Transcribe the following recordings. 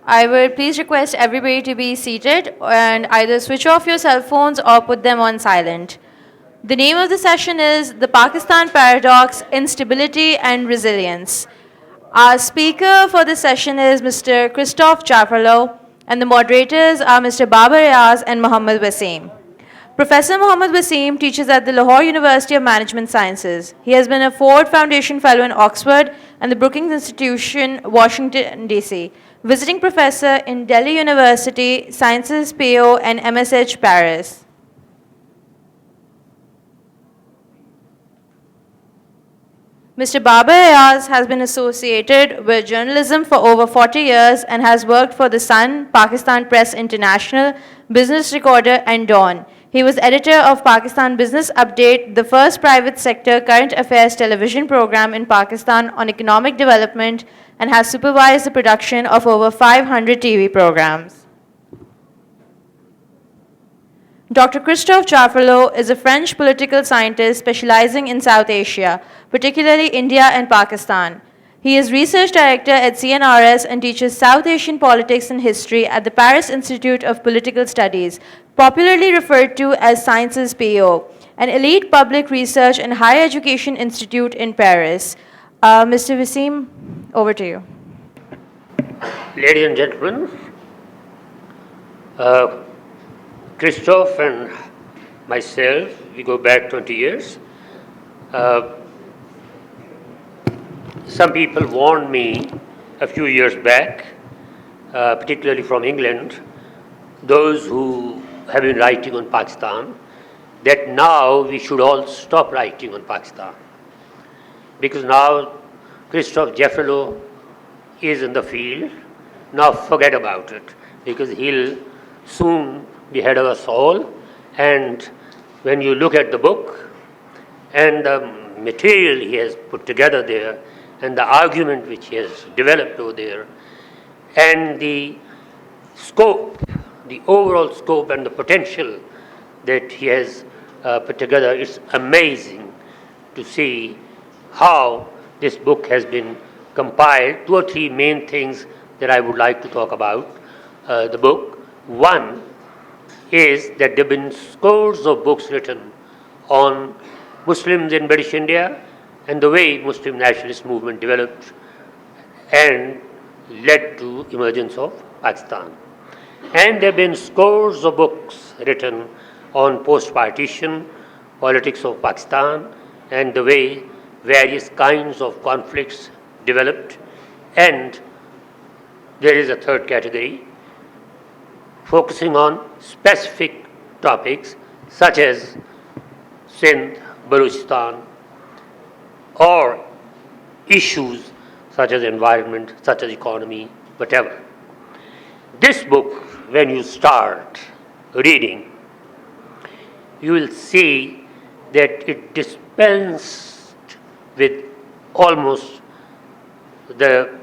I would please request everybody to be seated and either switch off your cell phones or put them on silent. The name of the session is The Pakistan Paradox, Instability and Resilience. Our speaker for this session is Mr. Christophe Jaffrelot, and the moderators are Mr. Babar, Ayaz and Mohammad Waseem. Professor Mohammad Waseem teaches at the Lahore University of Management Sciences. He has been a Ford Foundation Fellow in Oxford and the Brookings Institution, Washington, D.C., visiting professor in Delhi University, Sciences PO and MSH Paris. Mr. Babar Ayaz has been associated with journalism for over 40 years and has worked for The Sun, Pakistan Press International, Business Recorder, and Dawn. He was editor of Pakistan Business Update, the first private sector current affairs television program in Pakistan on economic development, and has supervised the production of over 500 TV programs. Dr. Christophe Jaffrelot is a French political scientist specializing in South Asia, particularly India and Pakistan. He is research director at CNRS and teaches South Asian politics and history at the Paris Institute of Political Studies, popularly referred to as Sciences PO, an elite public research and higher education institute in Paris. Mr. Waseem, over to you. Ladies and gentlemen, Christophe and myself, we go back 20 years. Some people warned me a few years back, particularly from England, those who have been writing on Pakistan, that now we should all stop writing on Pakistan. Because now Christophe Jaffrelot is in the field, now forget about it, because he'll soon be head of us all. And when you look at the book and the material he has put together there, and the argument which he has developed over there, and the scope, the overall scope and the potential that he has put together, it's amazing to see how this book has been compiled. 2 or 3 main things that I would like to talk about the book. One is that there have been scores of books written on Muslims in British India and the way Muslim nationalist movement developed and led to emergence of Pakistan. And there have been scores of books written on post-partition politics of Pakistan and the way various kinds of conflicts developed. And there is a third category focusing on specific topics such as Sindh, Balochistan, or issues such as environment, such as economy, whatever. This book, when you start reading, you will see that it dispensed with almost the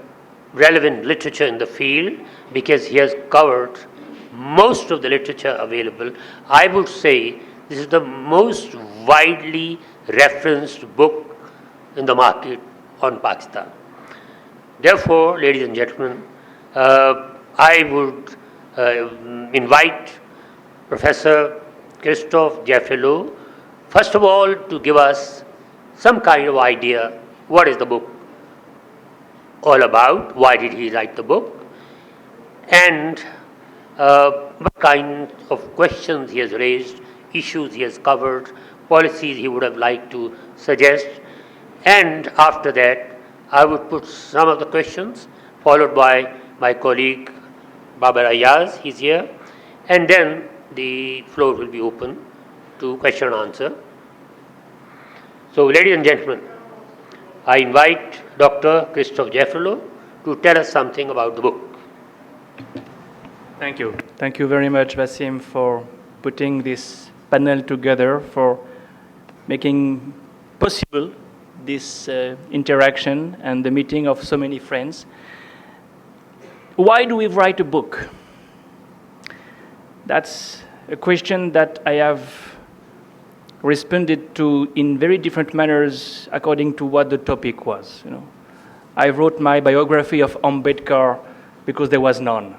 relevant literature in the field because he has covered most of the literature available. I would say this is the most widely referenced book in the market on Pakistan. Therefore, ladies and gentlemen, I would invite Professor Christophe Jaffrelot, first of all, to give us some kind of idea what is the book all about, why did he write the book, and what kind of questions he has raised, issues he has covered, policies he would have liked to suggest. And after that, I would put some of the questions, followed by my colleague Babar Ayaz, he's here, and then the floor will be open to question and answer. So, ladies and gentlemen, I invite Dr. Christophe Jaffrelot to tell us something about the book. Thank you. Thank you very much, Waseem, for putting this panel together, for making possible this interaction and the meeting of so many friends. Why do we write a book? That's a question that I have responded to in very different manners according to what the topic was. I wrote my biography of Ambedkar because there was none.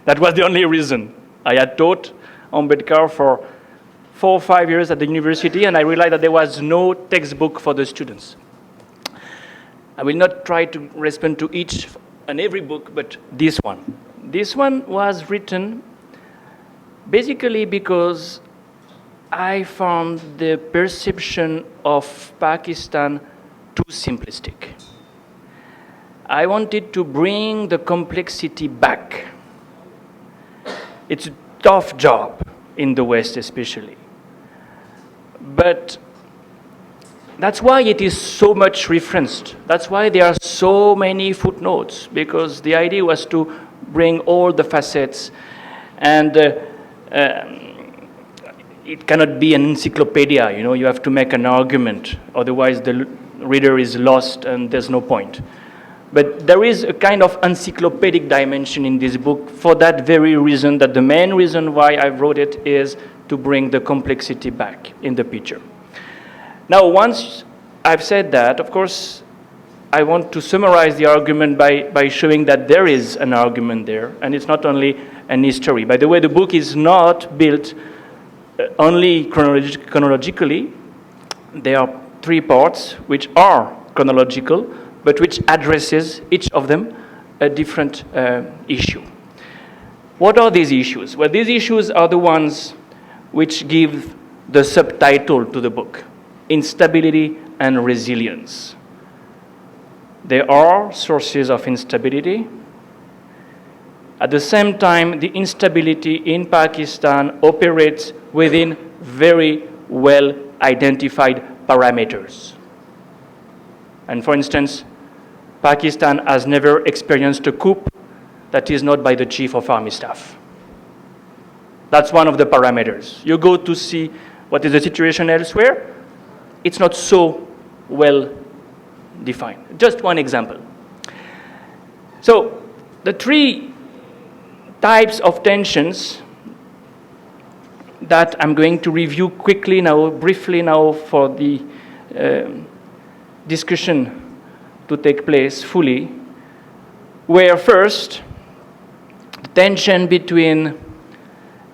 That was the only reason. I had taught Ambedkar for 4 or 5 years at the university, and I realized that there was no textbook for the students. I will not try to respond to each and every book, but this one. This one was written basically because I found the perception of Pakistan too simplistic. I wanted to bring the complexity back. It's a tough job in the West especially. But that's why it is so much referenced. That's why there are so many footnotes, because the idea was to bring all the facets, and it cannot be an encyclopedia, you know, you have to make an argument, otherwise the reader is lost and there's no point. But there is a kind of encyclopedic dimension in this book for that very reason, that the main reason why I wrote it is to bring the complexity back in the picture. Now, once I've said that, of course, I want to summarize the argument by showing that there is an argument there, and it's not only an history. By the way, the book is not built only chronologically. There are 3 parts which are chronological, but which addresses, each of them, a different issue. What are these issues? Well, these issues are the ones which give the subtitle to the book: Instability and Resilience. There are sources of instability. At the same time, the instability in Pakistan operates within very well-identified parameters. And for instance, Pakistan has never experienced a coup that is not by the Chief of Army Staff. That's one of the parameters. You go to see what is the situation elsewhere, it's not so well defined. Just one example. So the 3 types of tensions that I'm going to review quickly now, briefly now, for the discussion to take place fully, were first the tension between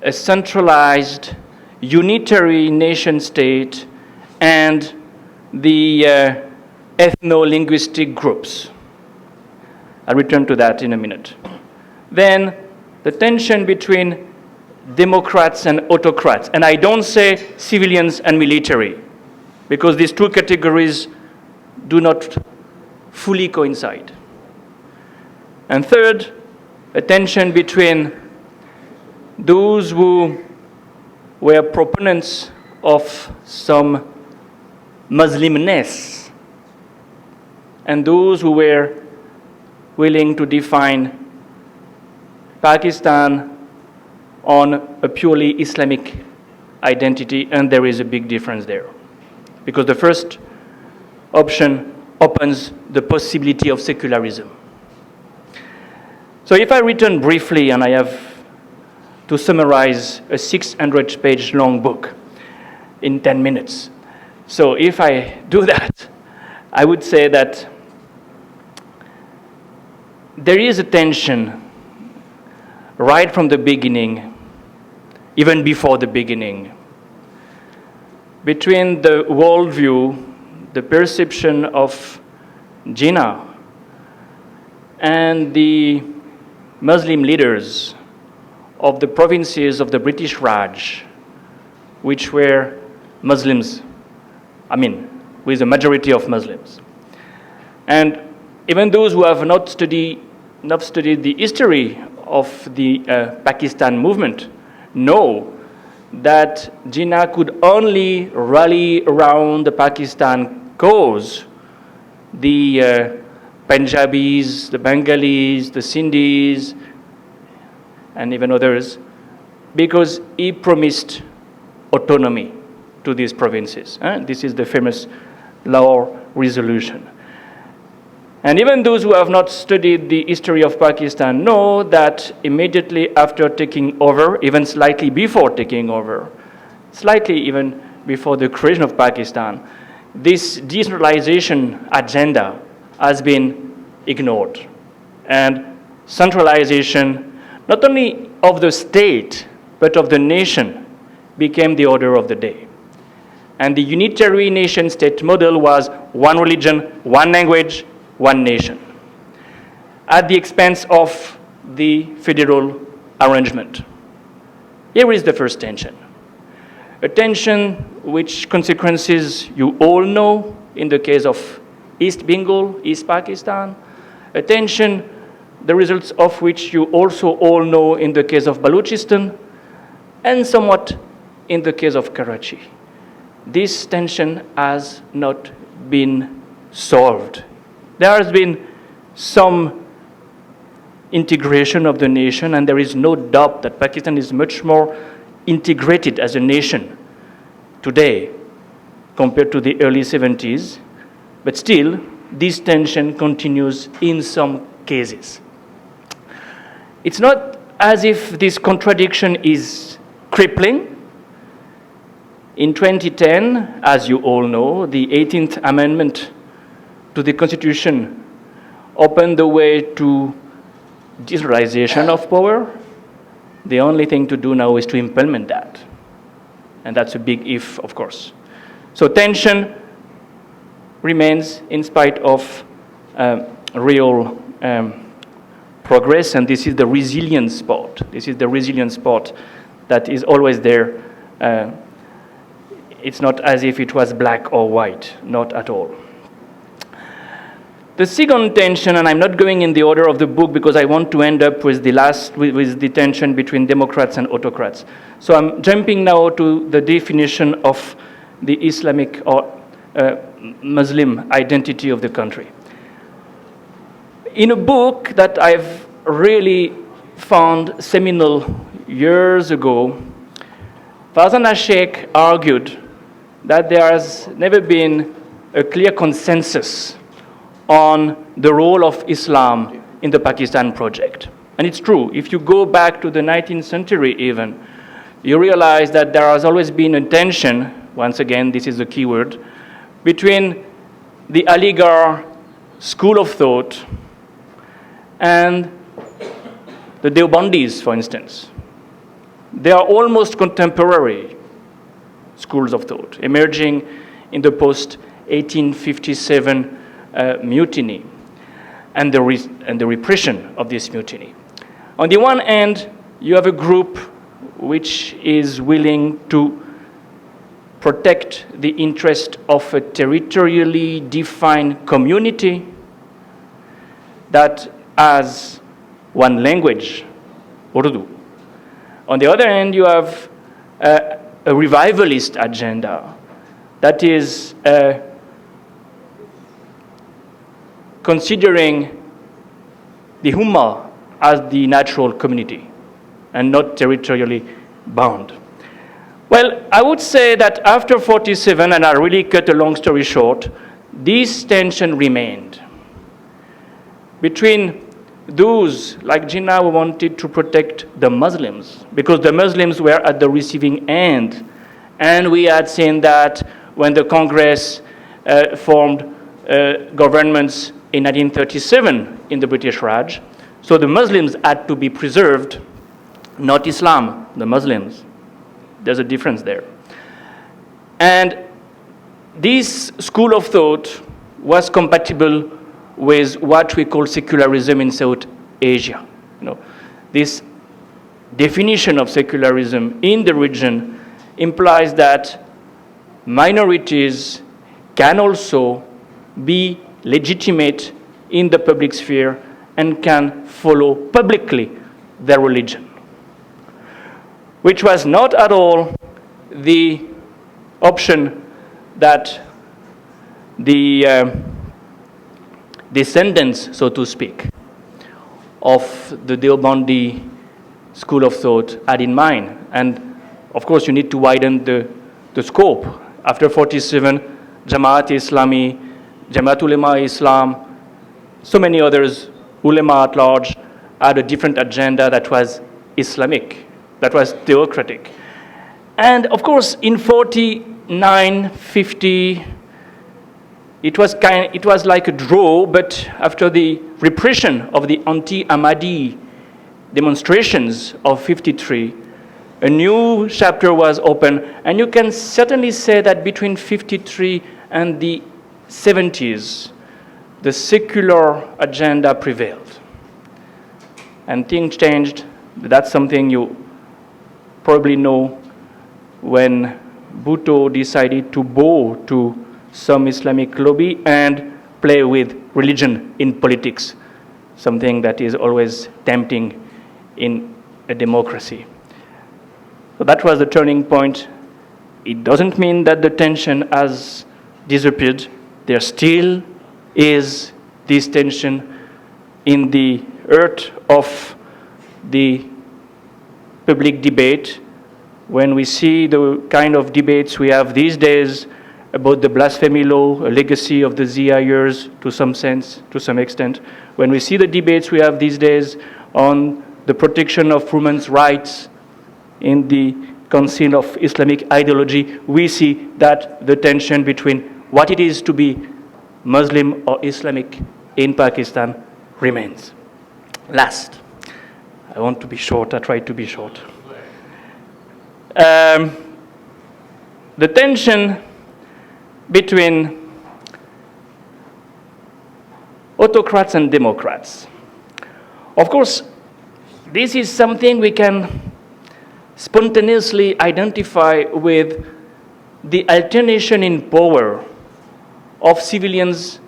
a centralized unitary nation state and the ethno-linguistic groups. I'll return to that in a minute. Then the tension between democrats and autocrats, and I don't say civilians and military, because these 2 categories do not fully coincide. And third, a tension between those who were proponents of some Muslimness and those who were willing to define Pakistan on a purely Islamic identity, and there is a big difference there. Because the first option opens the possibility of secularism. So if I return briefly, and I have to summarize a 600-page long book in 10 minutes. So if I do that, I would say that there is a tension right from the beginning, even before the beginning, between the worldview, the perception of Jinnah, and the Muslim leaders of the provinces of the British Raj, which were Muslims, with a majority of Muslims. And even those who have not studied the history of the Pakistan movement know that Jinnah could only rally around the Pakistan cause the Punjabis, the Bengalis, the Sindhis, and even others, because he promised autonomy to these provinces. This is the famous Lahore resolution. And even those who have not studied the history of Pakistan know that immediately after taking over, even slightly before taking over, slightly even before the creation of Pakistan, this decentralization agenda has been ignored. and centralization, not only of the state, but of the nation, became the order of the day. And the unitary nation-state model was one religion, one language, one nation, at the expense of the federal arrangement. Here is the first tension. A tension which consequences you all know in the case of East Bengal, East Pakistan, a tension the results of which you also all know in the case of Balochistan, and somewhat in the case of Karachi. This tension has not been solved. There has been some integration of the nation, and there is no doubt that Pakistan is much more integrated as a nation today compared to the early 70s, but still, this tension continues in some cases. It's not as if this contradiction is crippling. In 2010, as you all know, the 18th Amendment to the Constitution opened the way to decentralization of power. The only thing to do now is to implement that. And that's a big if, of course. So tension remains in spite of real progress, and this is the resilience part. This is the resilience part that is always there. It's not as if it was black or white, not at all. The second tension, and I'm not going in the order of the book because I want to end up with with the tension between Democrats and autocrats. So I'm jumping now to the definition of the Islamic or Muslim identity of the country. In a book that I've really found seminal years ago, Farzana Sheikh argued that there has never been a clear consensus on the role of Islam in the Pakistan project. And it's true. If you go back to the 19th century even, you realize that there has always been a tension, once again, this is the key word, between the Aligarh school of thought and the Deobandis, for instance. They are almost contemporary schools of thought, emerging in the post-1857 mutiny and the repression of this mutiny. On the one hand, you have a group which is willing to protect the interest of a territorially defined community that has one language, Urdu. On the other hand, you have a revivalist agenda that is considering the Ummah as the natural community and not territorially bound. Well, I would say that after 47, and I really cut a long story short, this tension remained between those like Jinnah who wanted to protect the Muslims, because the Muslims were at the receiving end. And we had seen that when the Congress formed governments in 1937 in the British Raj. So the Muslims had to be preserved, not Islam, the Muslims. There's a difference there. And this school of thought was compatible with what we call secularism in South Asia. This definition of secularism in the region implies that minorities can also be legitimate in the public sphere and can follow publicly their religion, which was not at all the option that the descendants, so to speak, of the Deobandi school of thought had in mind. And of course, you need to widen the scope. After 47, Jamaat Islami, Jamaat Ulema Islam, so many others, ulema at large, had a different agenda that was Islamic, that was theocratic. And of course, in 49, 50, it was like a draw, but after the repression of the anti-Ahmadi demonstrations of 53, a new chapter was opened, and you can certainly say that between 53 and the 70s, the secular agenda prevailed. And things changed. That's something you probably know when Bhutto decided to bow to some Islamic lobby and play with religion in politics, something that is always tempting in a democracy. So that was the turning point. It doesn't mean that the tension has disappeared. There still is this tension in the heart of the public debate. When we see the kind of debates we have these days about the blasphemy law, a legacy of the Zia years to some extent, when we see the debates we have these days on the protection of women's rights in the Council of Islamic Ideology, we see that the tension between what it is to be Muslim or Islamic in Pakistan remains. Last, I want to be short, I try to be short. The tension between autocrats and democrats. Of course, this is something we can spontaneously identify with the alternation in power of civilians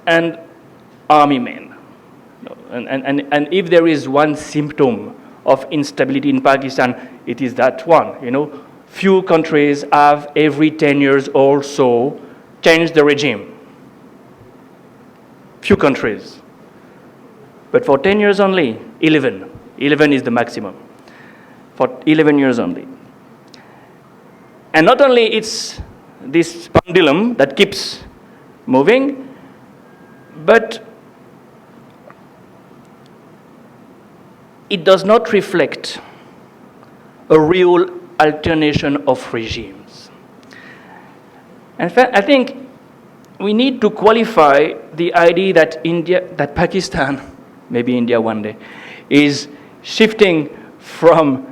and army men. And if there is one symptom of instability in Pakistan, it is that one. You know, few countries have every 10 years or so changed the regime. Few countries. But for 10 years only, 11. 11 is the maximum. For 11 years only. And not only it's this pendulum that keeps moving, but it does not reflect a real alternation of regimes. In fact, I think we need to qualify the idea that Pakistan, maybe India one day, is shifting from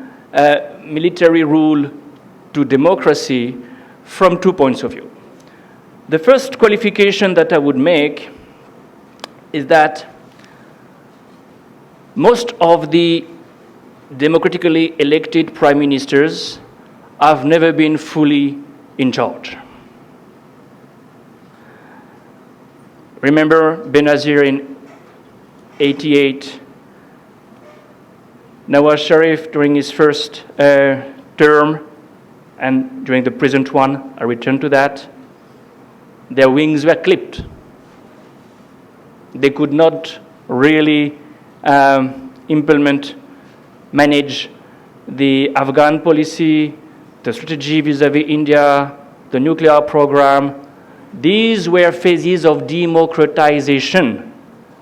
military rule to democracy from 2 points of view. The first qualification that I would make is that most of the democratically elected prime ministers have never been fully in charge. Remember Benazir in 88, Nawaz Sharif during his first term, and during the present one, I return to that, their wings were clipped. They could not really manage the Afghan policy, the strategy vis-à-vis India, the nuclear program. These were phases of democratization.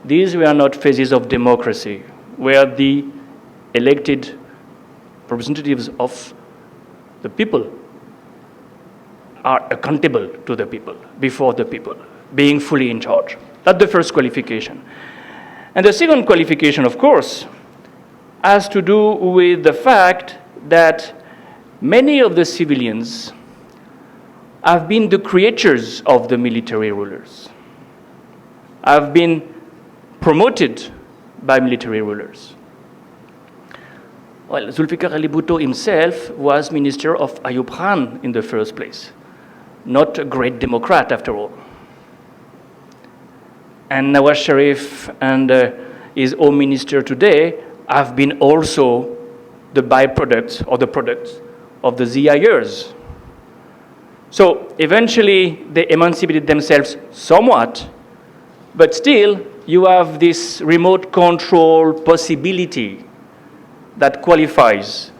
These were not phases of democracy, where the elected representatives of the people are accountable to the people, before the people, being fully in charge. That's the first qualification. And the second qualification, of course, has to do with the fact that many of the civilians have been the creatures of the military rulers, have been promoted by military rulers. Well, Zulfikar Ali Bhutto himself was minister of Ayub Khan in the first place, not a great democrat after all. And Nawaz Sharif and his home minister today have been also the byproducts or the products of the Zia years. So eventually they emancipated themselves somewhat, but still you have this remote control possibility that qualifies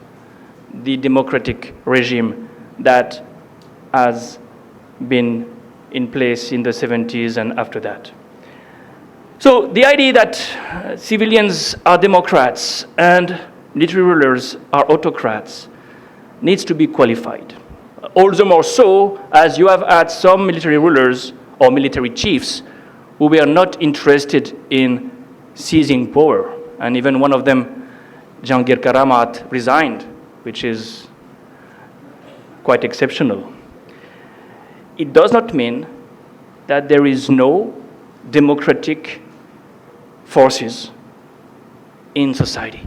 the democratic regime that has been in place in the 70s and after that. So the idea that civilians are democrats and military rulers are autocrats needs to be qualified. all the more so as you have had some military rulers or military chiefs who were not interested in seizing power. And even one of them, Jahangir Karamat, resigned, which is quite exceptional. It does not mean that there is no democratic forces in society.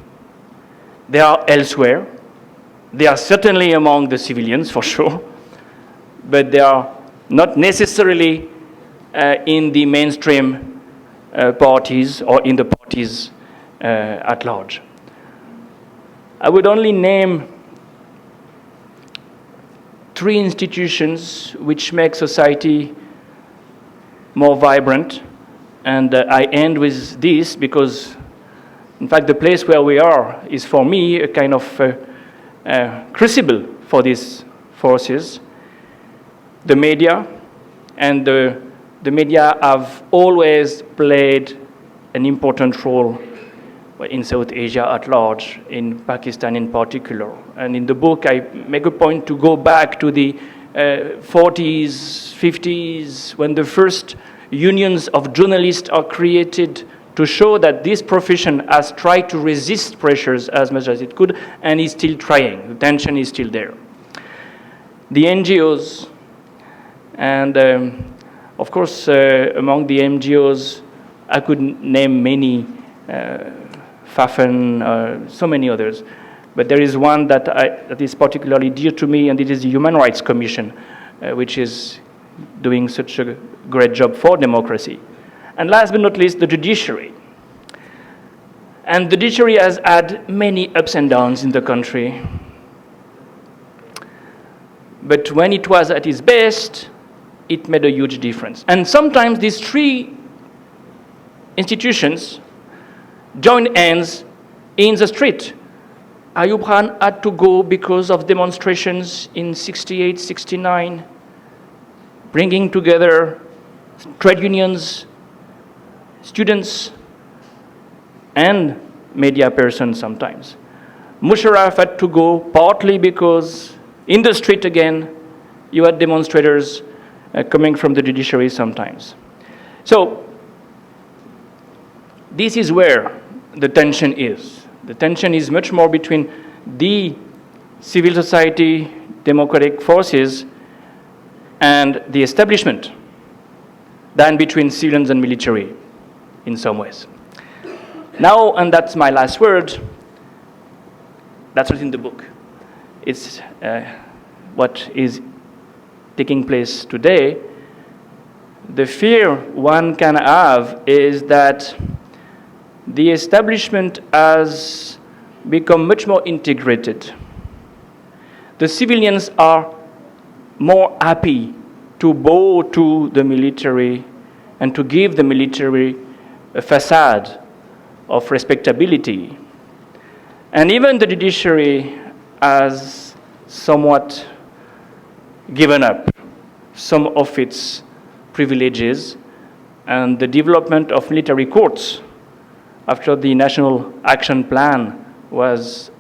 They are elsewhere. They are certainly among the civilians, for sure, but they are not necessarily in the mainstream parties or in the parties at large. I would only name 3 institutions which make society more vibrant, and I end with this because, in fact, the place where we are is for me a kind of crucible for these forces. The media, and the media have always played an important role in South Asia at large, in Pakistan in particular. And in the book, I make a point to go back to the 40s, 50s, when the first unions of journalists are created to show that this profession has tried to resist pressures as much as it could and is still trying. The tension is still there. The NGOs, and of course, among the NGOs, I could name many, FAFN, so many others. But there is one that is particularly dear to me, and it is the Human Rights Commission, which is doing such a great job for democracy. And last but not least, the judiciary. And the judiciary has had many ups and downs in the country. But when it was at its best, it made a huge difference. And sometimes these 3 institutions joined hands in the street. Ayub Khan had to go because of demonstrations in 68, 69, bringing together trade unions, students, and media persons sometimes. Musharraf had to go partly because in the street again, you had demonstrators coming from the judiciary sometimes. So this is where the tension is. The tension is much more between the civil society, democratic forces, and the establishment than between civilians and military in some ways. Now, and that's my last word, that's what's in the book. It's what is taking place today. The fear one can have is that the establishment has become much more integrated. The civilians are more happy to bow to the military and to give the military a facade of respectability. And even the judiciary has somewhat given up some of its privileges, and the development of military courts after the National Action Plan was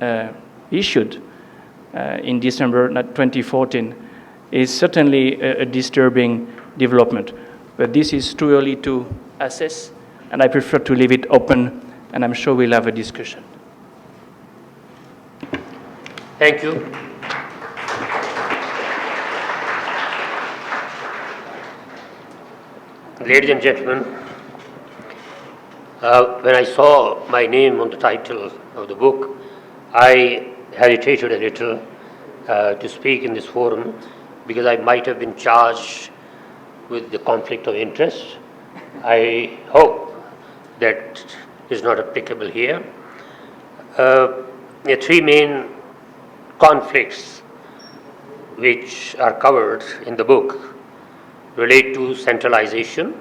issued in December 2014 is certainly a disturbing development. But this is too early to assess, and I prefer to leave it open, and I'm sure we'll have a discussion. Thank you. Ladies and gentlemen, when I saw my name on the title of the book, I hesitated a little to speak in this forum because I might have been charged with the conflict of interest. I hope that is not applicable here. The 3 main conflicts which are covered in the book relate to centralization,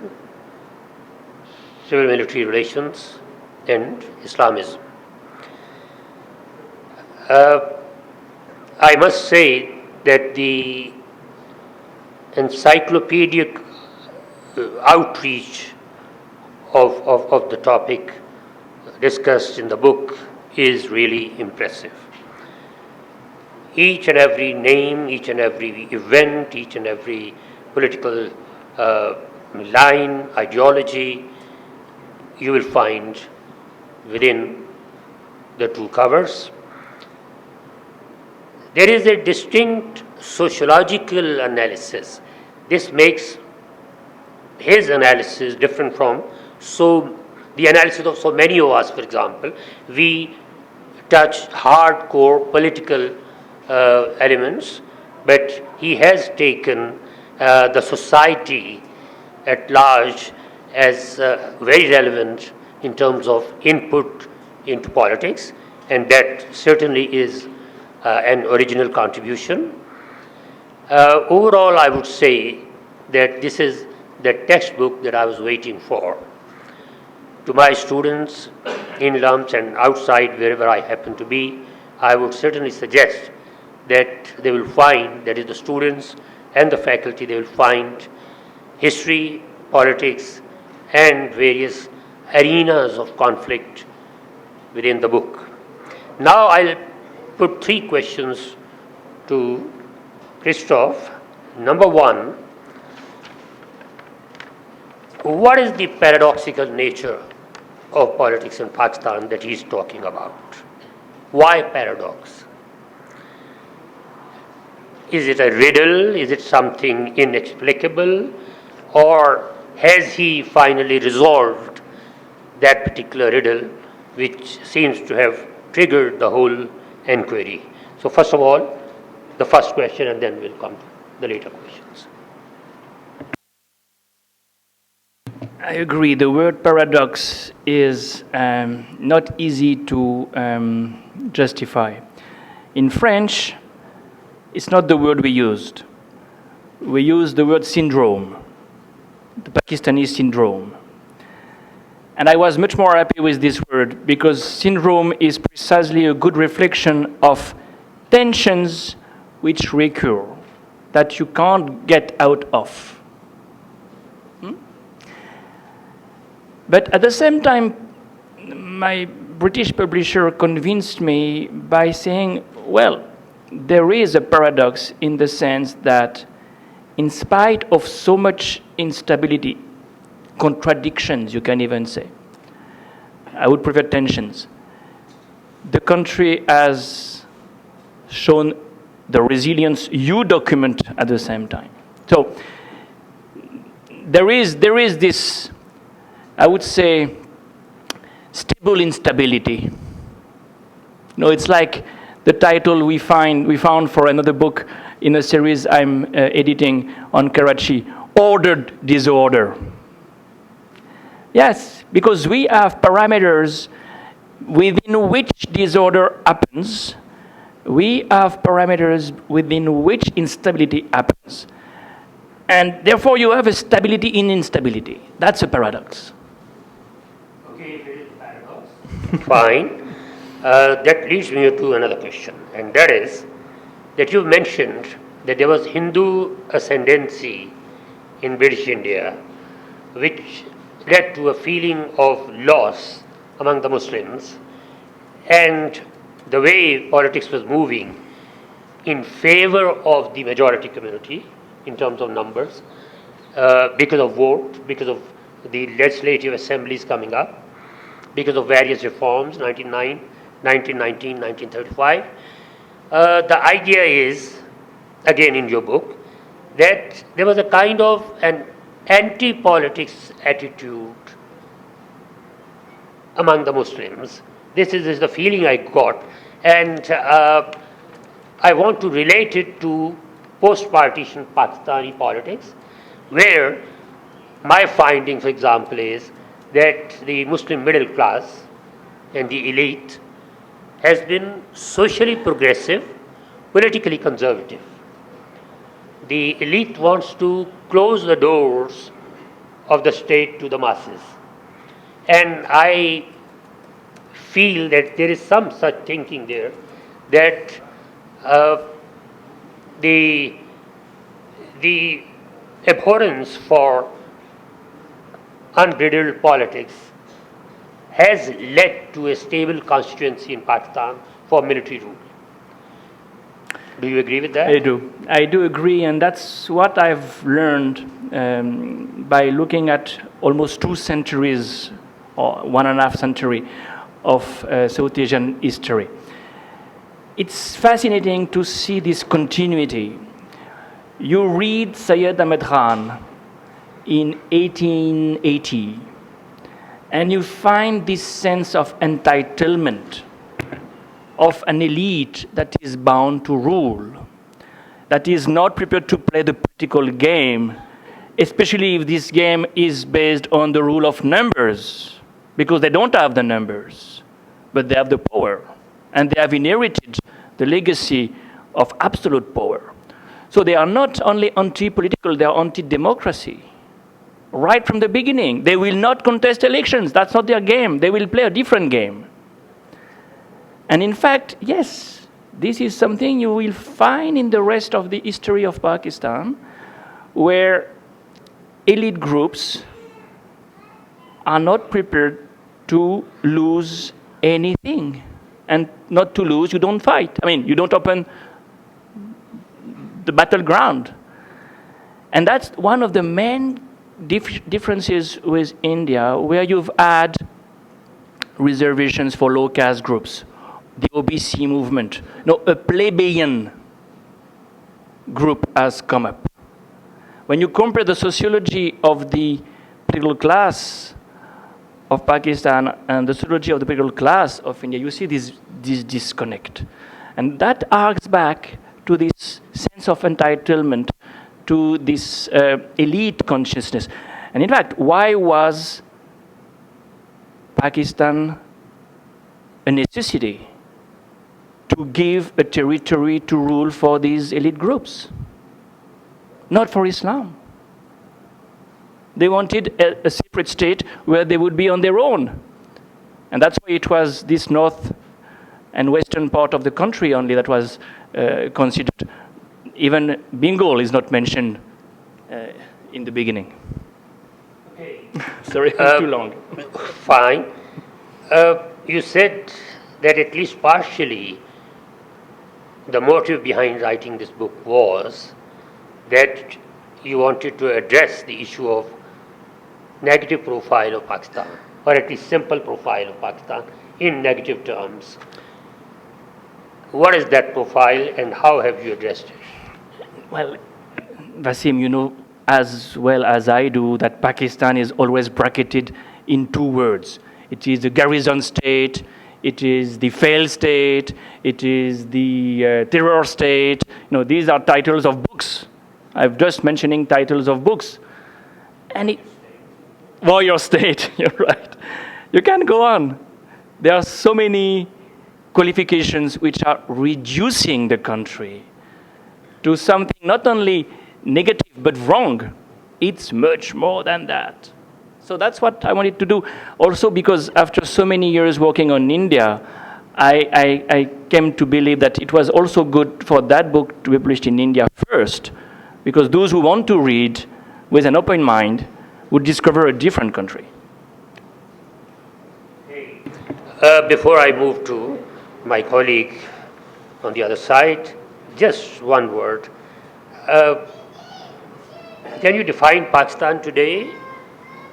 civil-military relations, and Islamism. I must say that the encyclopedic outreach of the topic discussed in the book is really impressive. each and every name, each and every event, each and every political line, ideology, you will find within the two covers. There is a distinct sociological analysis. This makes his analysis different from the analysis of so many of us. For example, we touch hardcore political elements, but he has taken the society at large as very relevant in terms of input into politics, and that certainly is an original contribution. Overall, I would say that this is the textbook that I was waiting for. To my students in lumps and outside, wherever I happen to be, I would certainly suggest that they will find, that is the students and the faculty, they will find history, politics, and various arenas of conflict within the book. Now I'll put three questions to Christophe. Number one, what is the paradoxical nature of politics in Pakistan that he's talking about? Why paradox? Is it a riddle? Is it something inexplicable? Or has he finally resolved that particular riddle, which seems to have triggered the whole inquiry? So first of all, the first question, and then we'll come to the later questions. I agree. The word paradox is not easy to justify. In French, it's not the word we used. We use the word syndrome, the Pakistani syndrome. And I was much more happy with this word because syndrome is precisely a good reflection of tensions which recur, that you can't get out of. But at the same time, my British publisher convinced me by saying, well, there is a paradox in the sense that in spite of so much instability, contradictions, you can even say, I would prefer tensions, the country has shown the resilience you document at the same time. So there is this, I would say, stable instability. It's like the title we found for another book in a series I'm editing on Karachi, Ordered Disorder. Yes, because we have parameters within which disorder happens. We have parameters within which instability happens. And therefore you have a stability in instability. That's a paradox. Okay, if it is a paradox, fine. That leads me to another question, and that is that you mentioned that there was Hindu ascendancy in British India, which led to a feeling of loss among the Muslims, and the way politics was moving in favor of the majority community in terms of numbers, because of vote, because of the legislative assemblies coming up, because of various reforms, 1919, 1935. The idea is, again in your book, that there was a kind of an anti-politics attitude among the Muslims. This is the feeling I got, and I want to relate it to post-partition Pakistani politics, where my finding, for example, is that the Muslim middle class and the elite has been socially progressive, politically conservative. The elite wants to close the doors of the state to the masses. And I feel that there is some such thinking there, that the abhorrence for unbridled politics has led to a stable constituency in Pakistan for military rule. Do you agree with that? I do. I do agree, and that's what I've learned by looking at almost 2 centuries, or 1.5 century, of South Asian history. It's fascinating to see this continuity. You read Syed Ahmed Khan in 1880, and you find this sense of entitlement of an elite that is bound to rule, that is not prepared to play the political game, especially if this game is based on the rule of numbers, because they don't have the numbers, but they have the power, and they have inherited the legacy of absolute power. So they are not only anti-political, they are anti-democracy. Right from the beginning, they will not contest elections. That's not their game. They will play a different game. And in fact, yes, this is something you will find in the rest of the history of Pakistan, where elite groups are not prepared to lose anything. And not to lose, you don't fight. I mean, you don't open the battleground. And that's one of the main differences with India, where you've had reservations for low caste groups, the OBC movement. No, a plebeian group has come up. When you compare the sociology of the political class of Pakistan and the sociology of the political class of India, you see this disconnect. And that harks back to this sense of entitlement, to this elite consciousness. And in fact, why was Pakistan a necessity to give a territory to rule for these elite groups? Not for Islam. They wanted a separate state where they would be on their own. And that's why it was this north and western part of the country only that was considered. Even Bengal is not mentioned in the beginning. Okay. Sorry, it was too long. Fine. You said that at least partially the motive behind writing this book was that you wanted to address the issue of negative profile of Pakistan, or at least simple profile of Pakistan in negative terms. What is that profile and how have you addressed it? Well, Waseem, you know as well as I do that Pakistan is always bracketed in 2 words. It is the garrison state, it is the failed state, it is the terror state. You know, these are titles of books. I'm just mentioning titles of books. And warrior state, you're right. You can go on. There are so many qualifications which are reducing the country to something not only negative but wrong. It's much more than that. So that's what I wanted to do. Also because after so many years working on India, I came to believe that it was also good for that book to be published in India first, because those who want to read with an open mind would discover a different country. Before I move to my colleague on the other side, just one word. Can you define Pakistan today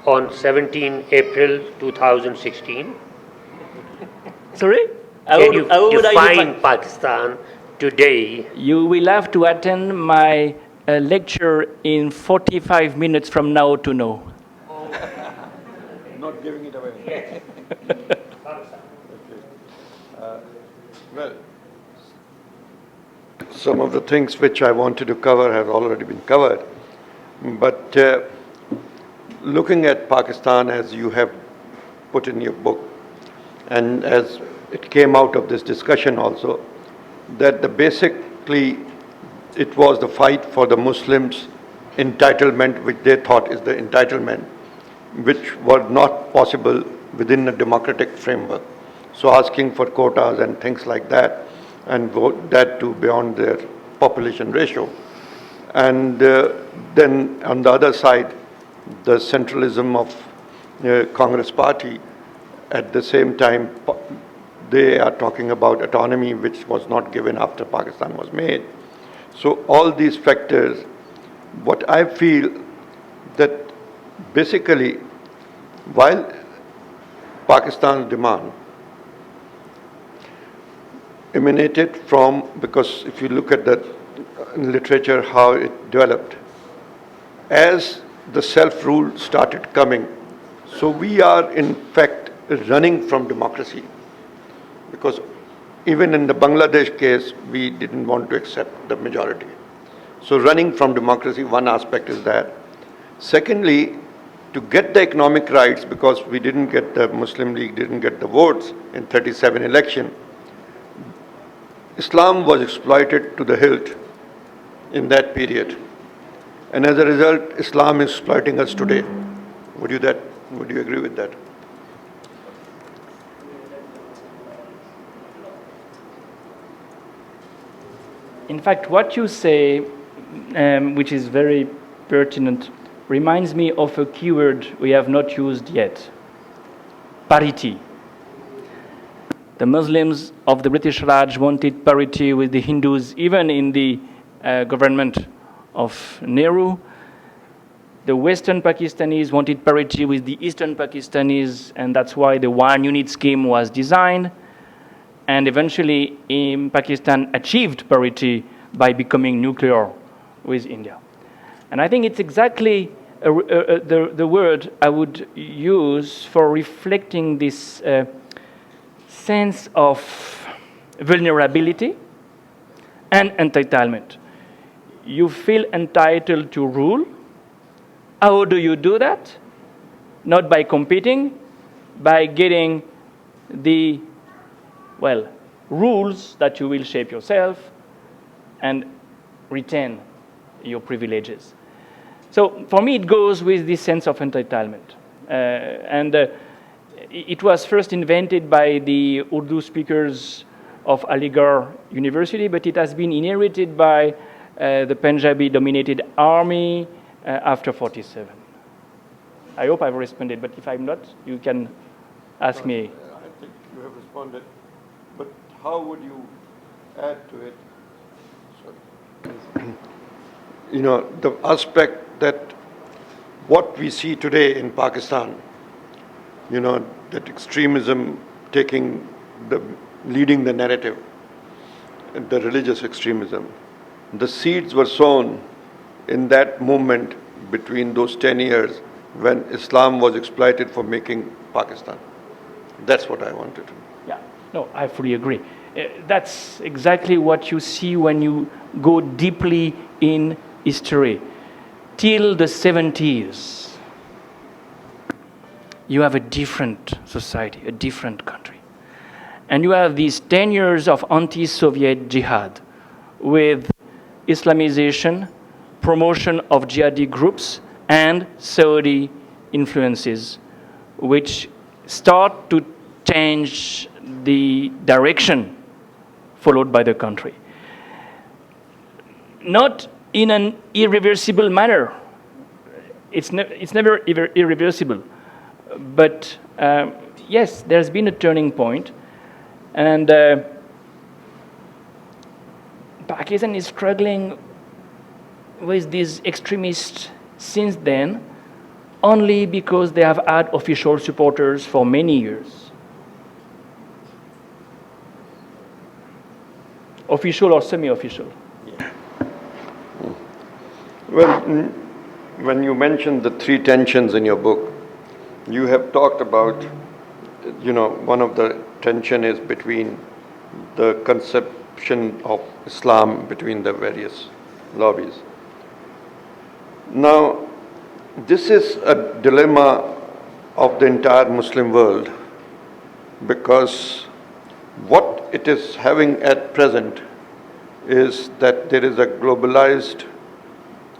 on 17 April 2016? Sorry? Can you define Pakistan today? You will have to attend my lecture in 45 minutes from now to know. Not giving it away. Well, some of the things which I wanted to cover have already been covered. But looking at Pakistan as you have put in your book, and as it came out of this discussion also, that basically it was the fight for the Muslims' entitlement, which they thought is the entitlement, which was not possible within a democratic framework. So asking for quotas and things like that, and vote that to beyond their population ratio. And then on the other side, the centralism of Congress party, at the same time They are talking about autonomy, which was not given after Pakistan was made. So all these factors, what I feel that basically, while Pakistan's demand emanated from, because if you look at the literature, how it developed, as the self-rule started coming, so we are in fact running from democracy, because even in the Bangladesh case, we didn't want to accept the majority. So running from democracy, one aspect is that. Secondly, to get the economic rights, because we didn't get, the Muslim League didn't get the votes in 37 election, Islam was exploited to the hilt in that period. And as a result, Islam is exploiting us today. Would you agree with that? In fact, what you say, which is very pertinent, reminds me of a keyword we have not used yet: parity. The Muslims of the British Raj wanted parity with the Hindus, even in the government of Nehru. The Western Pakistanis wanted parity with the Eastern Pakistanis, and that's why the one unit scheme was designed. And eventually, Pakistan achieved parity by becoming nuclear with India. And I think it's exactly the word I would use for reflecting this sense of vulnerability and entitlement. You feel entitled to rule. How do you do that? Not by competing, by getting the rules that you will shape yourself and retain your privileges. So for me, it goes with this sense of entitlement. It was first invented by the Urdu speakers of Aligarh University, but it has been inherited by the Punjabi-dominated army after 47. I hope I've responded, but if I'm not, you can ask me. I think you have responded. But how would you add to it? Sorry. The aspect that what we see today in Pakistan, that extremism leading the narrative, the religious extremism, the seeds were sown in that moment between those 10 years when Islam was exploited for making Pakistan. That's what I wanted to. Yeah, no, I fully agree. That's exactly what you see when you go deeply in history. Till the 70s, you have a different society, a different country. And you have these 10 years of anti-Soviet jihad with Islamization, promotion of jihadi groups, and Saudi influences, which start to change the direction followed by the country. Not in an irreversible manner. It's never irreversible. But yes, there's been a turning point, and Pakistan is struggling with these extremists since then, only because they have had official supporters for many years. Official or semi-official. Yeah. Well, when you mentioned the three tensions in your book, you have talked about, one of the tension is between the conception of Islam between the various lobbies. Now, this is a dilemma of the entire Muslim world, because what it is having at present is that there is a globalized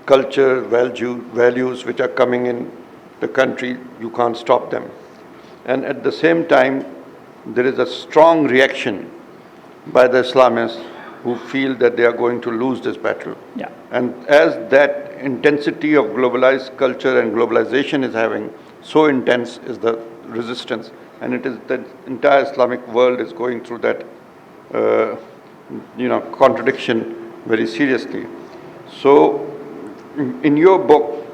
culture, values which are coming in the country. You can't stop them. And at the same time, there is a strong reaction by the Islamists who feel that they are going to lose this battle. Yeah. And as that intensity of globalized culture and globalization is having, so intense is the resistance. and it is the entire Islamic world is going through that, contradiction very seriously. So, in your book,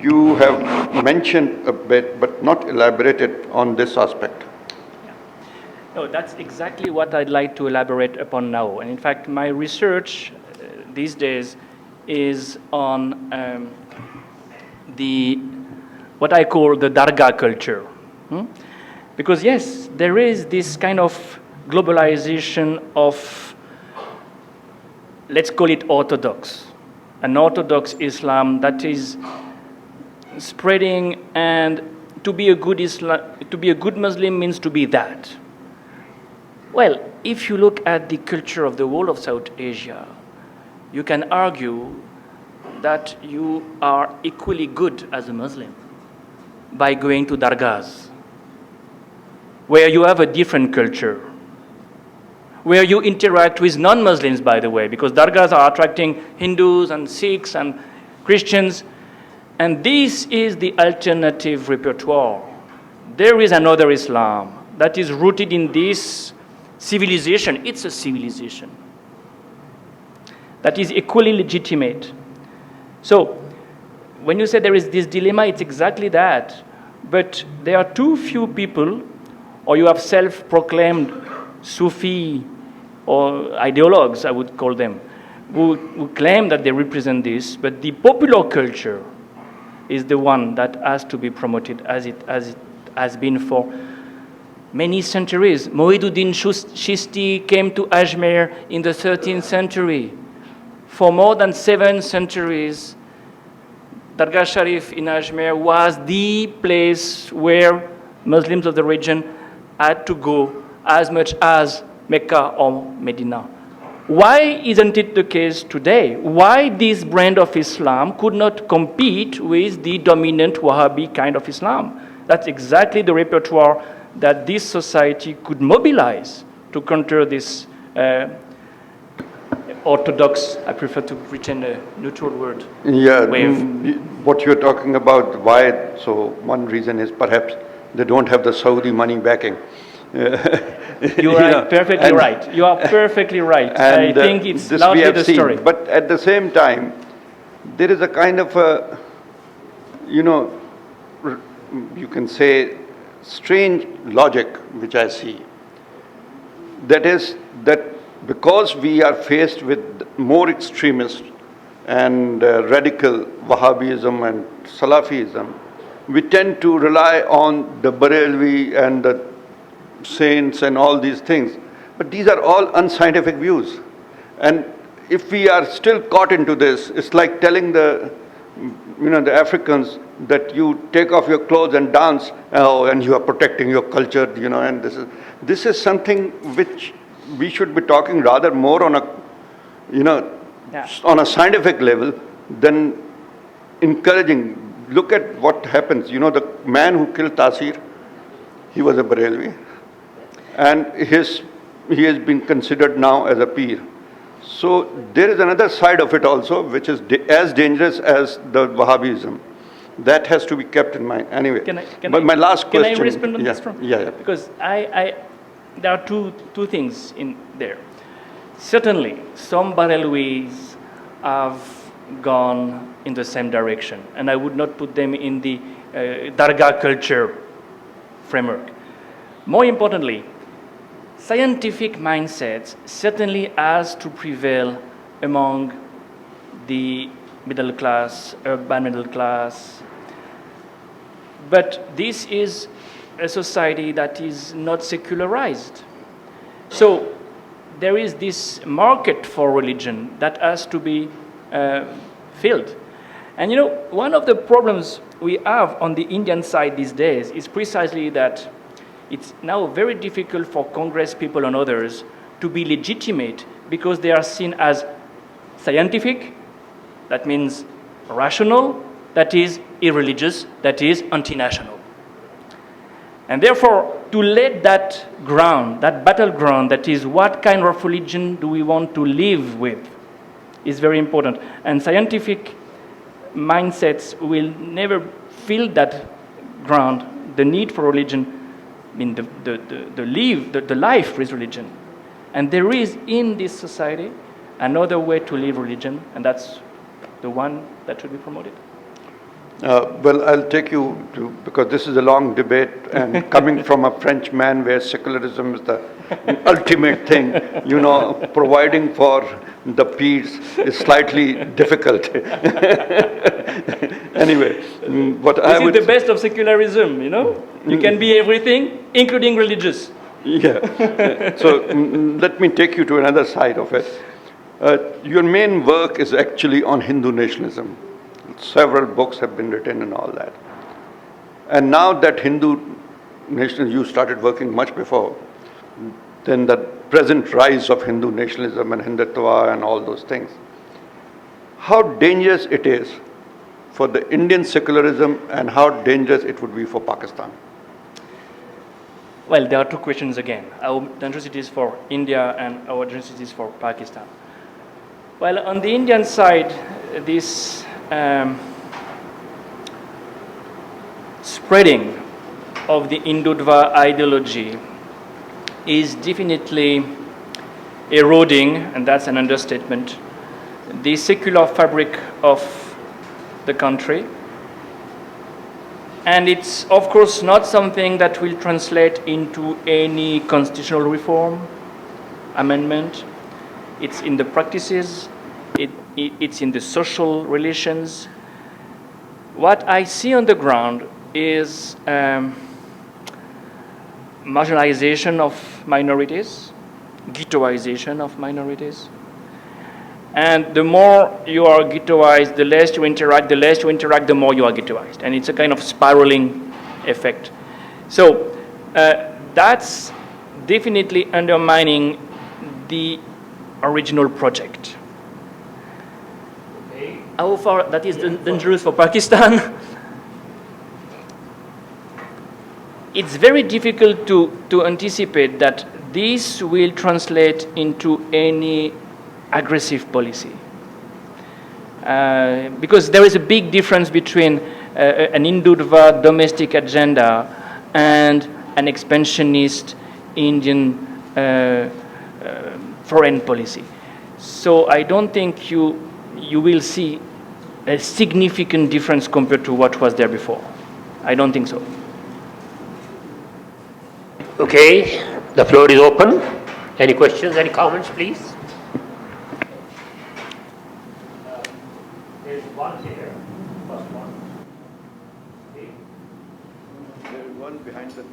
you have mentioned a bit, but not elaborated on this aspect. No, that's exactly what I'd like to elaborate upon now. And in fact, my research these days is on what I call the Dargah culture. Because yes, there is this kind of globalization of, let's call it orthodox, an orthodox Islam that is spreading, and to be a good Muslim means to be that. Well, if you look at the culture of the whole of South Asia, you can argue that you are equally good as a Muslim by going to dargahs, where you have a different culture, where you interact with non-Muslims, by the way, because dargahs are attracting Hindus and Sikhs and Christians, and this is the alternative repertoire. There is another Islam that is rooted in this civilization. It's a civilization that is equally legitimate. So, when you say there is this dilemma, it's exactly that. But there are too few people, or you have self-proclaimed Sufi or ideologues, I would call them, who claim that they represent this, but the popular culture is the one that has to be promoted as it has been for many centuries. Muhyiddin Chisti came to Ajmer in the 13th century. For more than 7 centuries, Dargah Sharif in Ajmer was the place where Muslims of the region had to go as much as Mecca or Medina. Why isn't it the case today? Why this brand of Islam could not compete with the dominant Wahhabi kind of Islam? That's exactly the repertoire that this society could mobilize to counter this orthodox, I prefer to retain a neutral word, wave. What you're talking about, why, so one reason is perhaps they don't have the Saudi money backing. You are perfectly right. You are perfectly right. I think it's largely the story. But at the same time, there is a kind of a, you can say, strange logic which I see. That is that because we are faced with more extremist and radical Wahhabism and Salafism, we tend to rely on the Barelvi and the saints and all these things. But these are all unscientific views. And if we are still caught into this, it's like telling the Africans that you take off your clothes and dance, and you are protecting your culture, and this is something which we should be talking rather more on a, on a scientific level than encouraging. Look at what happens. The man who killed Tasir, he was a Barelvi, and he has been considered now as a peer. So there is another side of it also, which is as dangerous as the Wahhabism. That has to be kept in mind. Anyway, my last question. Can I respond on this front? Yeah. Because there are two things in there. Certainly, some Barelwis have gone in the same direction, and I would not put them in the Dargah culture framework. More importantly, scientific mindsets certainly has to prevail among the middle class, urban middle class. But this is a society that is not secularized. So there is this market for religion that has to be filled. And one of the problems we have on the Indian side these days is precisely that it's now very difficult for Congress people and others to be legitimate because they are seen as scientific, that means rational, that is irreligious, that is anti-national. And therefore, to let that ground, that battleground, that is what kind of religion do we want to live with, is very important. And scientific mindsets will never fill that ground, the need for religion, I mean, the life with religion. And there is in this society another way to live religion, and that's the one that should be promoted. Well, I'll take you to, because this is a long debate, and coming from a French man where secularism is the ultimate thing, you know, providing for the peace is slightly difficult. Anyway, what I would... This is the best of secularism, you know? You can be everything, including religious. Yeah. So let me take you to another side of it. Your main work is actually on Hindu nationalism. Several books have been written and all that. And now that Hindu nationalism, you started working much before, then the present rise of Hindu nationalism and Hindutva and all those things. How dangerous it is for the Indian secularism and how dangerous it would be for Pakistan? Well, there are two questions again. How dangerous it is for India and how dangerous it is for Pakistan. Well, on the Indian side, this spreading of the Hindutva ideology is definitely eroding, and that's an understatement, the secular fabric of the country. And it's, of course, not something that will translate into any constitutional reform, amendment. It's in the practices, it's in the social relations. What I see on the ground is marginalization of minorities, ghettoization of minorities. And the more you are ghettoized, the less you interact, the more you are ghettoized. And it's a kind of spiraling effect. So that's definitely undermining the original project. Okay. How far that is dangerous for Pakistan? It's very difficult to anticipate that this will translate into any aggressive policy. Because there is a big difference between an Hindutva domestic agenda and an expansionist Indian foreign policy. So I don't think you will see a significant difference compared to what was there before. I don't think so. Okay, the floor is open. Any questions, any comments, please? There's one here, first one. Okay. There's one behind the...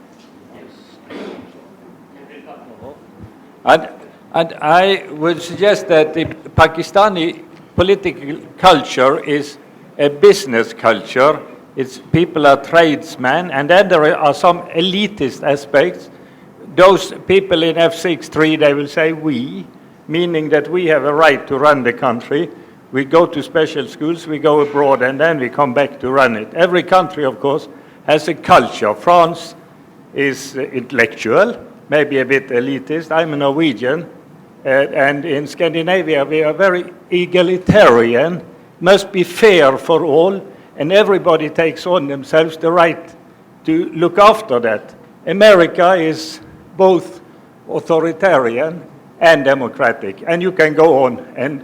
And I would suggest that the Pakistani political culture is a business culture. It's people are tradesmen, and then there are some elitist aspects. Those people in F63, they will say we, meaning that we have a right to run the country. We go to special schools, we go abroad, and then we come back to run it. Every country, of course, has a culture. France is intellectual, maybe a bit elitist. I'm a Norwegian, and in Scandinavia we are very egalitarian, must be fair for all, and everybody takes on themselves the right to look after that. America is both authoritarian and democratic, and you can go on and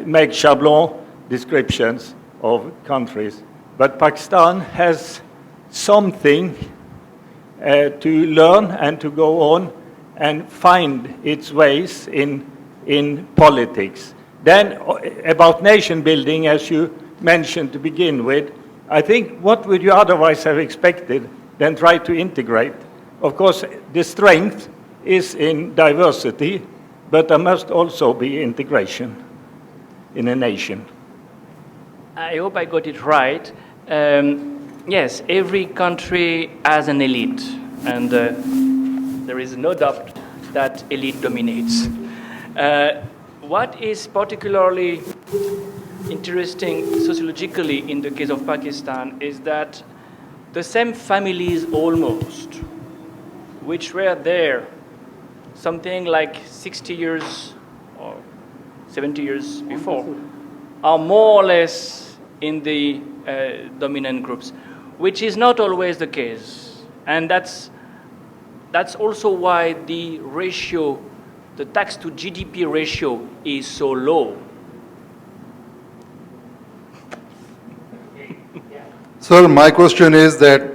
make shablon descriptions of countries. But Pakistan has something to learn and to go on and find its ways in politics. Then about nation building, as you mentioned to begin with, I think what would you otherwise have expected than try to integrate? Of course, the strength is in diversity, but there must also be integration in a nation. I hope I got it right. Yes, every country has an elite, and there is no doubt that elite dominates. What is particularly interesting sociologically in the case of Pakistan is that the same families almost, which were there something like 60 years or 70 years before, are more or less in the dominant groups, which is not always the case. And that's that's also why the ratio, the tax to GDP ratio is so low. Sir, my question is that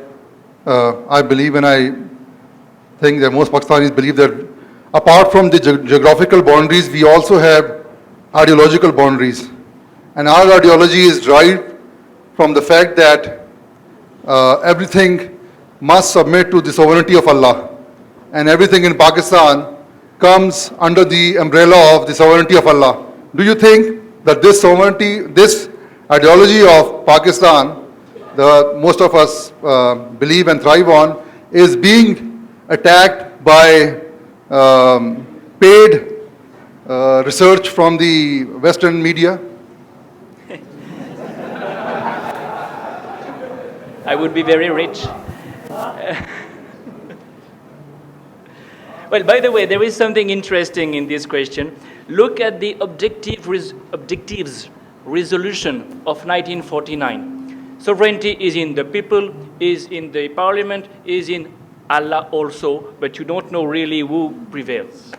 I believe, and I think that most Pakistanis believe that apart from the geographical boundaries, we also have ideological boundaries. And our ideology is derived from the fact that everything must submit to the sovereignty of Allah. And everything in Pakistan comes under the umbrella of the sovereignty of Allah. Do you think that this sovereignty, this ideology of Pakistan, most of us believe and thrive on, is being attacked by paid research from the Western media? I would be very rich. Well, by the way, there is something interesting in this question. Look at the objectives resolution of 1949. Sovereignty is in the people, is in the parliament, is in Allah also, but you don't know really who prevails.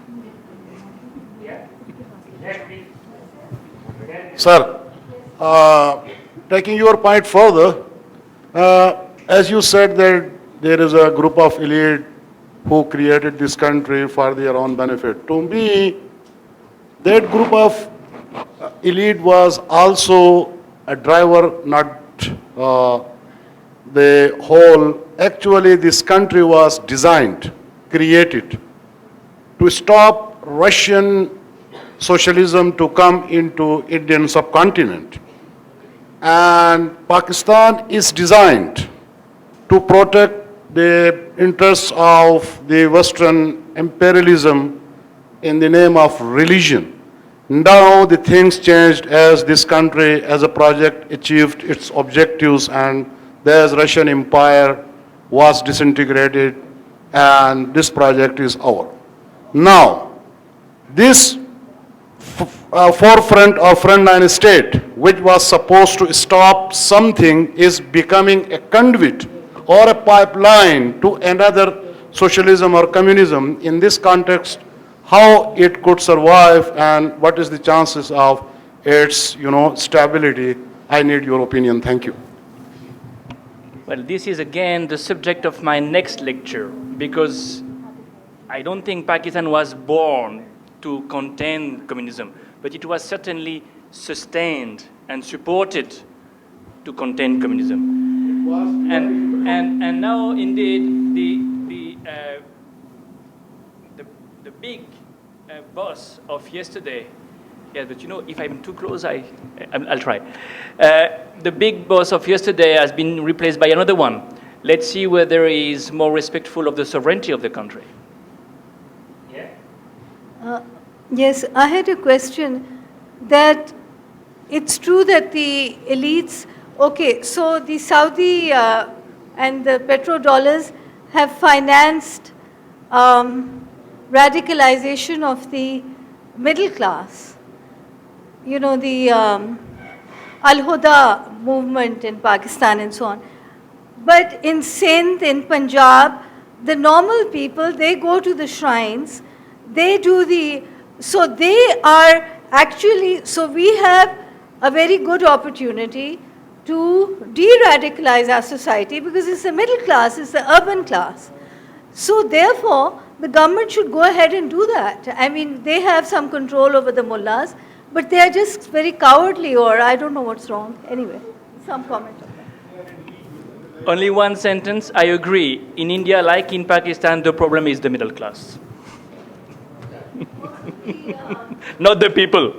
Sir, taking your point further, as you said that there is a group of elite who created this country for their own benefit. To me, that group of elite was also a driver, not the whole. Actually, this country was designed, created to stop Russian socialism to come into Indian subcontinent. And Pakistan is designed to protect the interests of the Western imperialism in the name of religion. Now the things changed as this country as a project achieved its objectives, and the Russian Empire was disintegrated, and this project is over. Now, this forefront of frontline state, which was supposed to stop something, is becoming a conduit or a pipeline to another socialism or communism. In this context, how it could survive and what is the chances of its, stability? I need your opinion. Thank you. Well, this is again the subject of my next lecture, because I don't think Pakistan was born to contain communism, but it was certainly sustained and supported to contain communism. And now, indeed, the big boss of yesterday. Yeah, but if I'm too close, I'll try. The big boss of yesterday has been replaced by another one. Let's see whether he is more respectful of the sovereignty of the country. Yes, I had a question that it's true that the elites, okay, so the Saudi and the petrodollars have financed radicalization of the middle class. The Al-Huda movement in Pakistan and so on. But in Sindh, in Punjab, the normal people, they go to the shrines, they do so they are actually, so we have a very good opportunity to de-radicalize our society, because it's the middle class, it's the urban class. So therefore, the government should go ahead and do that. I mean, they have some control over the mullahs, but they are just very cowardly, or I don't know what's wrong. Anyway, some comment on that. Only one sentence, I agree. In India, like in Pakistan, the problem is the middle class. Not the people.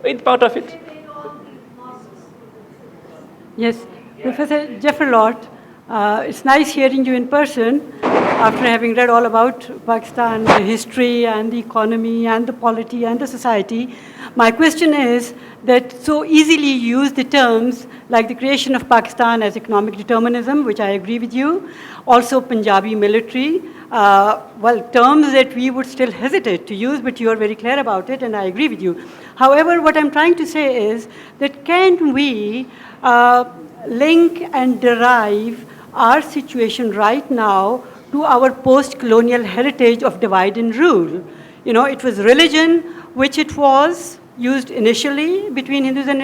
It's part of it. Yes, Professor Jaffrelot, it's nice hearing you in person after having read all about Pakistan, the history and the economy and the polity and the society. My question is that so easily you use the terms like the creation of Pakistan as economic determinism, which I agree with you, also Punjabi military, terms that we would still hesitate to use, but you are very clear about it, and I agree with you. However, what I'm trying to say is that can we link and derive our situation right now to our post-colonial heritage of divide and rule. You know, it was religion, which it was used initially between Hindus and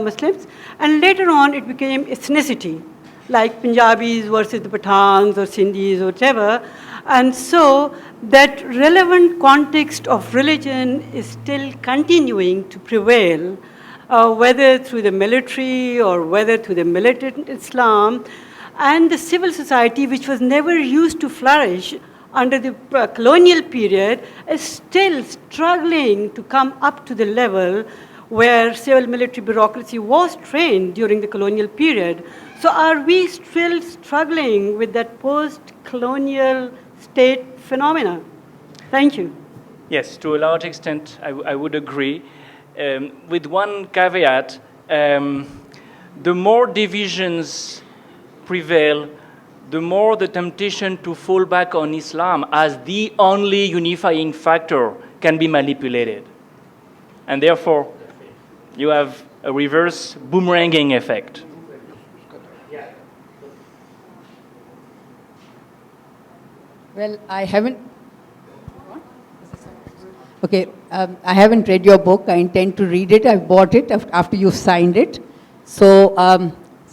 Muslims, and later on it became ethnicity, like Punjabis versus the Pathans or Sindhis or whatever. And so that relevant context of religion is still continuing to prevail, whether through the military or whether through the militant Islam. And the civil society, which was never used to flourish under the colonial period, is still struggling to come up to the level where civil military bureaucracy was trained during the colonial period. So are we still struggling with that post-colonial state phenomena? Thank you. Yes, to a large extent, I would agree. With one caveat, the more divisions prevail, the more the temptation to fall back on Islam as the only unifying factor can be manipulated. And therefore, you have a reverse boomeranging effect. Well, I haven't. Okay, I haven't read your book. I intend to read it. I bought it after you signed it. So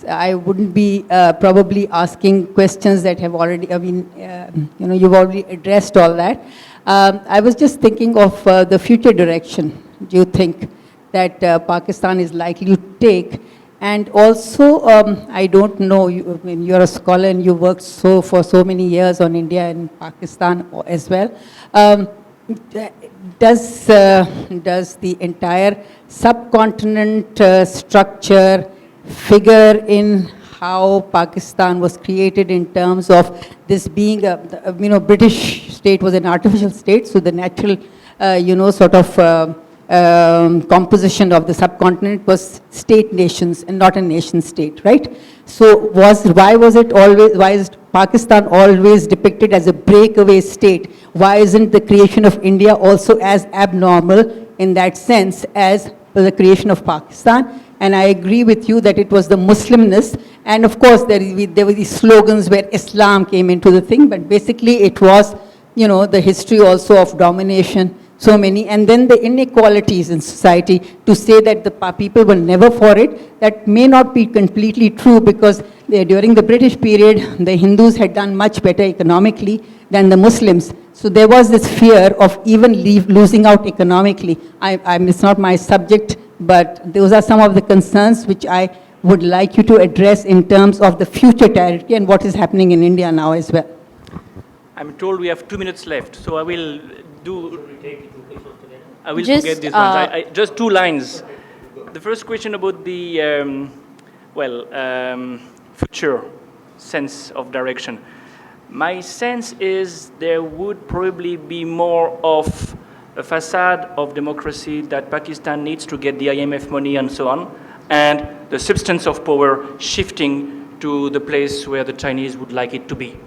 I wouldn't be probably asking questions that have already, you've already addressed all that. I was just thinking of the future direction. Do you think that Pakistan is likely to take? And also, I don't know, you're a scholar and you worked for so many years on India and Pakistan as well. Does the entire subcontinent structure figure in how Pakistan was created in terms of this being British state was an artificial state, so the natural, composition of the subcontinent was state nations and not a nation state, right? So why is Pakistan always depicted as a breakaway state? Why isn't the creation of India also as abnormal in that sense as the creation of Pakistan? And I agree with you that it was the Muslimness, and of course there were these slogans where Islam came into the thing, but basically it was, the history also of domination, so many, and then the inequalities in society. To say that the people were never for it, that may not be completely true, because during the British period, the Hindus had done much better economically than the Muslims. So there was this fear of even losing out economically. It's not my subject, but those are some of the concerns which I would like you to address in terms of the future territory and what is happening in India now as well. I'm told we have 2 minutes left, so I will Just, forget these ones. Just 2 lines. The first question about the, future sense of direction. My sense is there would probably be more of a facade of democracy that Pakistan needs to get the IMF money and so on, and the substance of power shifting to the place where the Chinese would like it to be.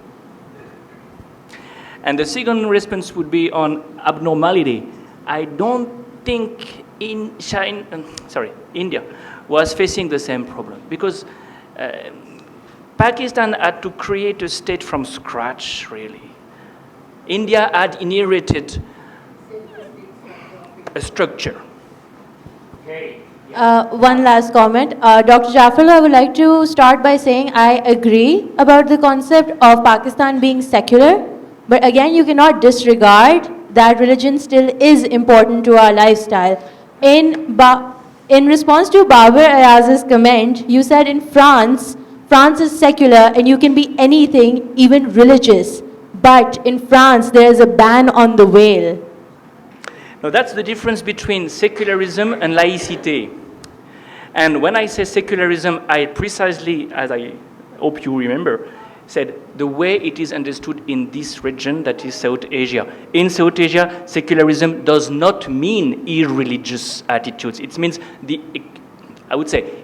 And the second response would be on abnormality. I don't think India was facing the same problem, because Pakistan had to create a state from scratch, really. India had inherited a structure. One last comment. Dr. Jaffrelot, I would like to start by saying I agree about the concept of Pakistan being secular, but again, you cannot disregard that religion still is important to our lifestyle. In response to Babar Ayaz's comment, you said in France is secular and you can be anything, even religious. But in France, there is a ban on the whale. Now, that's the difference between secularism and laicity. And when I say secularism, I precisely, as I hope you remember, said the way it is understood in this region, that is South Asia. In South Asia, secularism does not mean irreligious attitudes. It means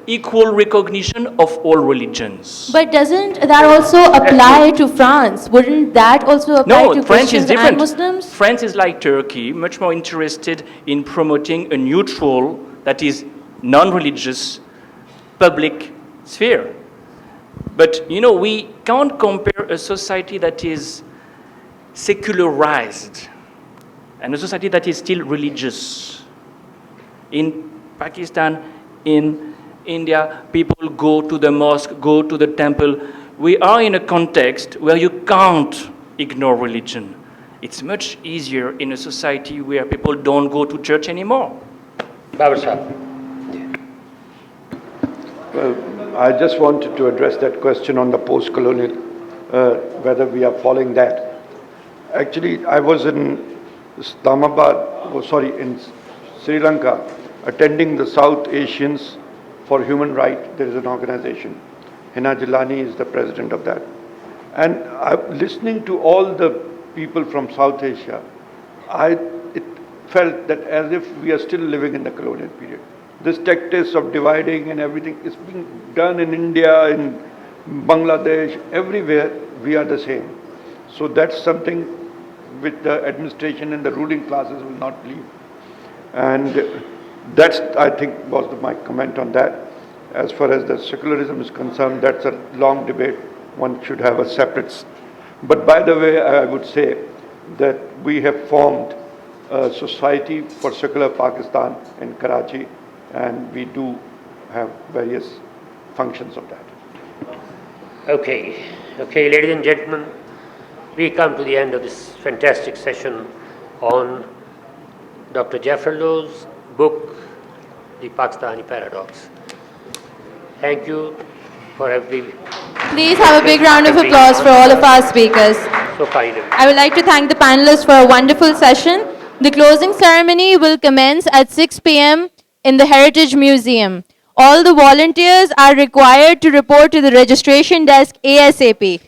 equal recognition of all religions. But doesn't that also apply to France? Wouldn't that also apply to France is Christians different. and Muslims? France is like Turkey, much more interested in promoting a neutral, that is non-religious, public sphere. But, we can't compare a society that is secularized and a society that is still religious. In Pakistan, in India, people go to the mosque, go to the temple. We are in a context where you can't ignore religion. It's much easier in a society where people don't go to church anymore. Babar Sahib. Well, I just wanted to address that question on the post-colonial, whether we are following that. Actually, I was in Islamabad, in Sri Lanka, attending the South Asians for Human Rights. There is an organization. Hina Jilani is the president of that. And listening to all the people from South Asia, it felt that as if we are still living in the colonial period. This tactics of dividing and everything is being done in India, in Bangladesh, everywhere we are the same. So that's something which the administration and the ruling classes will not leave. And that's, I think, was my comment on that. As far as the secularism is concerned, that's a long debate. One should have a separate. But by the way, I would say that we have formed a society for secular Pakistan in Karachi, and we do have various functions of that. Okay, ladies and gentlemen, we come to the end of this fantastic session on Dr. Jaffrelot's book, The Pakistani Paradox. Thank you for every... Please have a big round of applause for all of our speakers. So kind of you. I would like to thank the panelists for a wonderful session. The closing ceremony will commence at 6 p.m. in the Heritage Museum. All the volunteers are required to report to the registration desk ASAP.